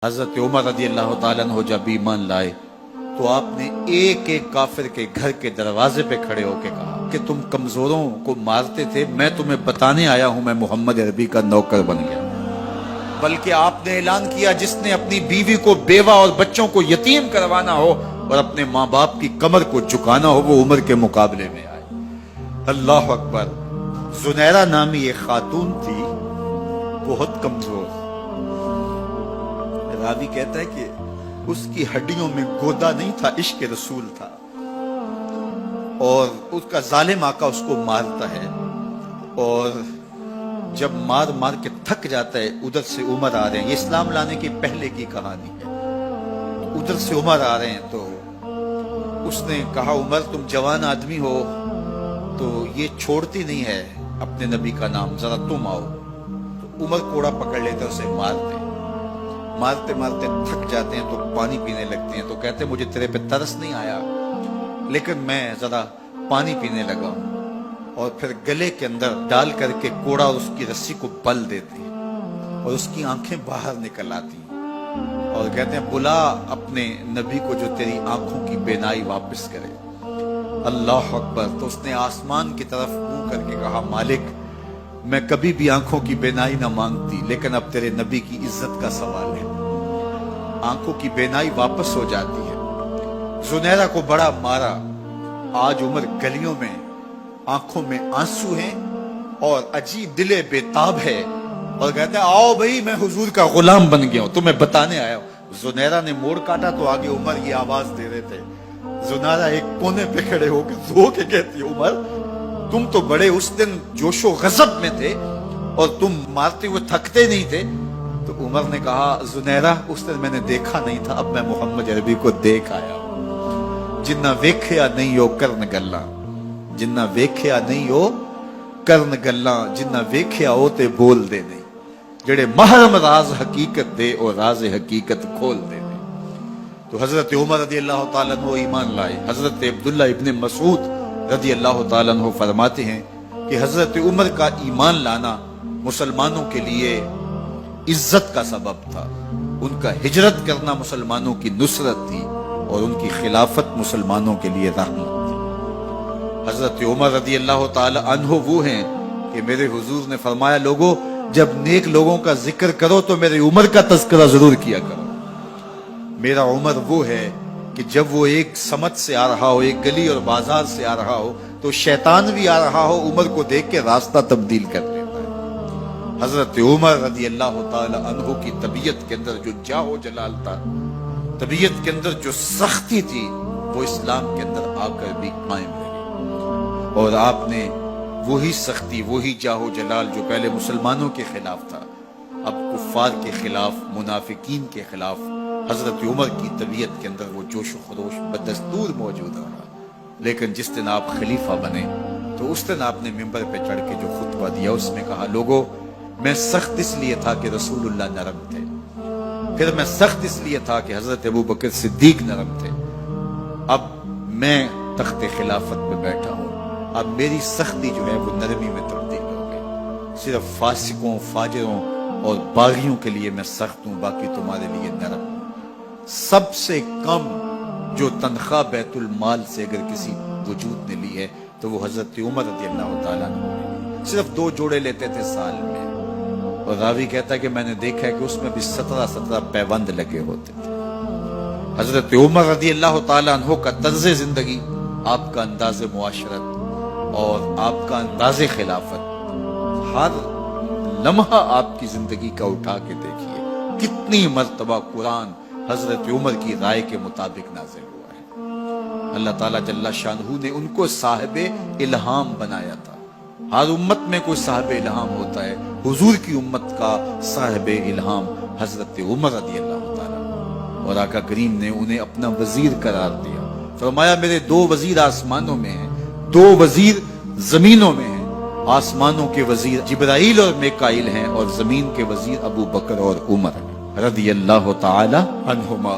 حضرت عمر رضی اللہ تعالیٰ عنہ جب ایمان لائے تو آپ نے ایک ایک کافر کے گھر کے دروازے پہ کھڑے ہو کے کہا کہ تم کمزوروں کو مارتے تھے، میں تمہیں بتانے آیا ہوں میں محمد عربی کا نوکر بن گیا۔ بلکہ آپ نے اعلان کیا جس نے اپنی بیوی کو بیوہ اور بچوں کو یتیم کروانا ہو اور اپنے ماں باپ کی کمر کو جھکانا ہو وہ عمر کے مقابلے میں آئے۔ اللہ اکبر۔ زنیرہ نامی ایک خاتون تھی، بہت کمزور، راوی کہتا ہے کہ اس کی ہڈیوں میں گودا نہیں تھا، عشق رسول تھا، اور اس کا ظالم آقا اس کو مارتا ہے، اور جب مار مار کے تھک جاتا ہے ادھر سے عمر آ رہے ہیں، یہ اسلام لانے کی پہلے کی کہانی ہے، ادھر سے عمر آ رہے ہیں تو اس نے کہا عمر تم جوان آدمی ہو تو یہ چھوڑتی نہیں ہے اپنے نبی کا نام، ذرا تم آؤ۔ تو عمر کوڑا پکڑ لیتے اسے مارتے مارتے تھک جاتے ہیں تو پانی پینے لگتے ہیں، تو کہتے ہیں مجھے تیرے پہ ترس نہیں آیا لیکن میں ذرا پانی پینے لگا ہوں، اور پھر گلے کے اندر ڈال کر کے کوڑا اور اس کی رسی کو بل دیتے ہیں اور اس کی آنکھیں باہر نکل آتی ہیں اور کہتے ہیں بلا اپنے نبی کو جو تیری آنکھوں کی بینائی واپس کرے۔ اللہ اکبر۔ تو اس نے آسمان کی طرف منہ کر کے کہا مالک میں کبھی بھی آنکھوں کی بینائی نہ مانگتی لیکن اب تیرے نبی کی عزت کا سوال ہے۔ آنکھوں کی بینائی واپس ہو جاتی ہے۔ زنیرہ کو بڑا مارا، آج عمر گلیوں میں آنکھوں میں آنسو ہیں اور عجیب دل بے تاب ہے، اور کہتے ہیں آؤ بھئی میں حضور کا غلام بن گیا ہوں، تمہیں بتانے آیا ہوں۔ زنیرہ نے موڑ کاٹا تو آگے عمر یہ آواز دے رہے تھے۔ زنیرہ ایک کونے پہ کھڑے ہو کے رو کے کہتی ہے عمر تم تو بڑے اس دن جوش و غضب میں تھے اور تم مارتے ہوئے تھکتے نہیں تھے۔ تو عمر نے کہا زنیرہ اس دن میں نے دیکھا نہیں تھا، اب میں محمد عربی کو دیکھ آیا ہوں۔ جنہ ویکھیا نہیں ہو کرن گلاں، جنہ ویکھیا نہیں ہو کرن گلاں، جنہ ویکھیا ہو تے بول دے نہیں، جڑے محرم راز حقیقت دے اور راز حقیقت کھول دے نہیں۔ تو حضرت عمر رضی اللہ تعالیٰ عنہ ایمان لائے۔ حضرت عبداللہ ابن مسعود رضی اللہ تعالیٰ عنہ فرماتے ہیں کہ حضرت عمر کا ایمان لانا مسلمانوں کے لیے عزت کا سبب تھا، ان کا ہجرت کرنا مسلمانوں کی نصرت تھی اور ان کی خلافت مسلمانوں کے لیے رحمت تھی۔ حضرت عمر رضی اللہ تعالیٰ عنہ وہ ہیں کہ میرے حضور نے فرمایا لوگوں جب نیک لوگوں کا ذکر کرو تو میرے عمر کا تذکرہ ضرور کیا کرو۔ میرا عمر وہ ہے کہ جب وہ ایک سمت سے آ رہا ہو، ایک گلی اور بازار سے آ رہا ہو تو شیطان بھی آ رہا ہو عمر کو دیکھ کے راستہ تبدیل کر لیتا ہے۔ حضرت عمر رضی اللہ تعالی عنہ کی طبیعت کے اندر جو جاہ و جلال تھا، طبیعت کے اندر جو سختی تھی وہ اسلام کے اندر آ کر بھی قائم رہی، اور آپ نے وہی سختی وہی جاہ و جلال جو پہلے مسلمانوں کے خلاف تھا اب کفار کے خلاف، منافقین کے خلاف حضرت عمر کی طبیعت کے اندر وہ جوش و خروش بدستور موجود رہا۔ لیکن جس دن آپ خلیفہ بنے تو اس دن آپ نے ممبر پہ چڑھ کے جو خطبہ دیا اس میں کہا لوگوں میں سخت اس لیے تھا کہ رسول اللہ نرم تھے، پھر میں سخت اس لیے تھا کہ حضرت ابوبکر صدیق نرم تھے، اب میں تخت خلافت پہ بیٹھا ہوں، اب میری سختی جو ہے وہ نرمی میں تبدیل ہو گئی، صرف فاسقوں فاجروں اور باغیوں کے لیے میں سخت ہوں، باقی تمہارے لیے نرم ہوں۔ سب سے کم جو تنخواہ بیت المال سے اگر کسی وجود نے لی ہے تو وہ حضرت عمر رضی اللہ تعالیٰ عنہ صرف 2 جوڑے لیتے تھے سال میں، اور راوی کہتا ہے کہ میں نے دیکھا ہے کہ اس میں بھی 17 پیوند لگے ہوتے تھے۔ حضرت عمر رضی اللہ تعالیٰ عنہ کا طرز زندگی، آپ کا انداز معاشرت اور آپ کا انداز خلافت، ہر لمحہ آپ کی زندگی کا اٹھا کے دیکھیے کتنی مرتبہ قرآن حضرت عمر کی رائے کے مطابق نازل ہوا ہے۔ اللہ تعالیٰ جل شانہ نے ان کو صاحب الہام بنایا تھا۔ ہر امت میں کوئی صاحب الہام ہوتا ہے، حضور کی امت کا صاحب الہام حضرت عمر رضی اللہ تعالیٰ، اور آقا کریم نے انہیں اپنا وزیر قرار دیا، فرمایا میرے 2 وزیر آسمانوں میں ہیں، 2 وزیر زمینوں میں ہیں، آسمانوں کے وزیر جبرائیل اور میکائیل ہیں اور زمین کے وزیر ابو بکر اور عمر ہیں رضی اللہ تعالی عنہما۔